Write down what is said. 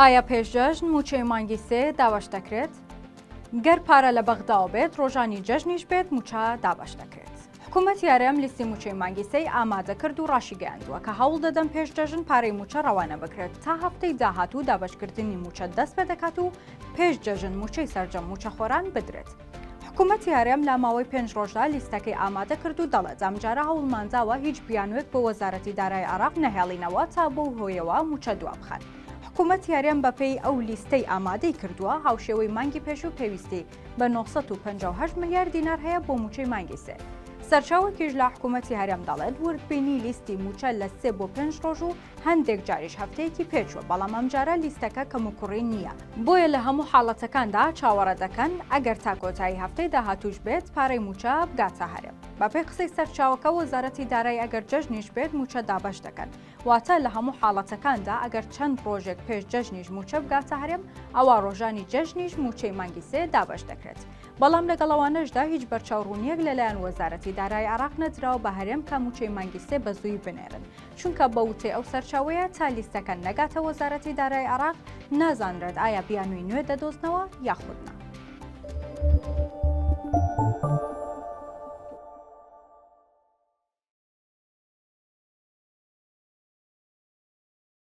ئایا پێشجەژن موچەی مانگی سێ دابش دەکرێت؟ گەر پارە لە بەغداوە بێت ڕۆژانی جەژنیش بێت موچە دابش دەکرێت. حکوومەتی هەرێم لیستی موچەی مانگی سێی ئامادە کرد و ڕاشی گەیاندووە کە هەوڵ دەدەن پێشجەژن پارەی موچە ڕەوانە بکرێت تا هەفتەی داهاتوو دابشکردنی موچە دەست پێ دەکات و پێشجەژن موچەی سەرجەم موچەخۆران بدرێت. حکوومەتی هەرێم لە ماوەی 5 ڕۆژدا لیستەکەی ئامادە کرد و دەڵێت ئەمجارە هەوڵمانزاوە هیچ بیانوێک بۆ وەزارەتی دارایی عێراق نەهێڵینەوە تا بۆ هۆیەوە موچە دوابخەن. حکوومەتی هەرێم بەپێی ئەو لیستەی ئامادەی کردووە هاوشێوەی مانگی پێش و پێویستی بە 958 ملیار دینار هەیە بۆ موچەی مانگی سێ. سەرچاوەکیش لە حکوومەتی هەرێم دەڵێت وردبینی لیستی موچە لە 3 بۆ 5 ڕۆژ و هەندێک جاریش هەفتەیەکی پێچووە، بەڵام ئەمجارە لیستەکە کەم و کوڕی نییە. بۆیە لە هەموو حاڵەتەکاندا چاوەڕە دەکەن ئەگەر تا کۆتایی هەفتەی داهاتووش بێت پارەی موچە بگاتە هەرێم. بەپێی قسەی سەرچاوەکە وەزارەتی دارایی ئەگەر جەژنیش بێت موچە دابەش دەکەن، واتە لە هەموو حاڵەتەکاندا ئەگەر چەند ڕۆژێک پێش جەژنیش موچە بگاتە هەرێم ئەوە ڕۆژانی جەژنیش موچەی مانگی سێ دابەش دەکرێت. بەڵام لەگەڵەوانەشدا هیچ بەرچاوڕوونیەک لەلایەن وەزارەتی دارایی عێراق نەدراوە بە هەرێم کە موچەی مانگی سێ بە زووی بنێرن، چونکە بە وتەی ئەو سەرچاوەیە تا لیستەکە نەگاتە وەزارەتی دارایی عێراق نازانرێت ئایا بیانووی نوێ دەدۆزنەوە یاخود نا.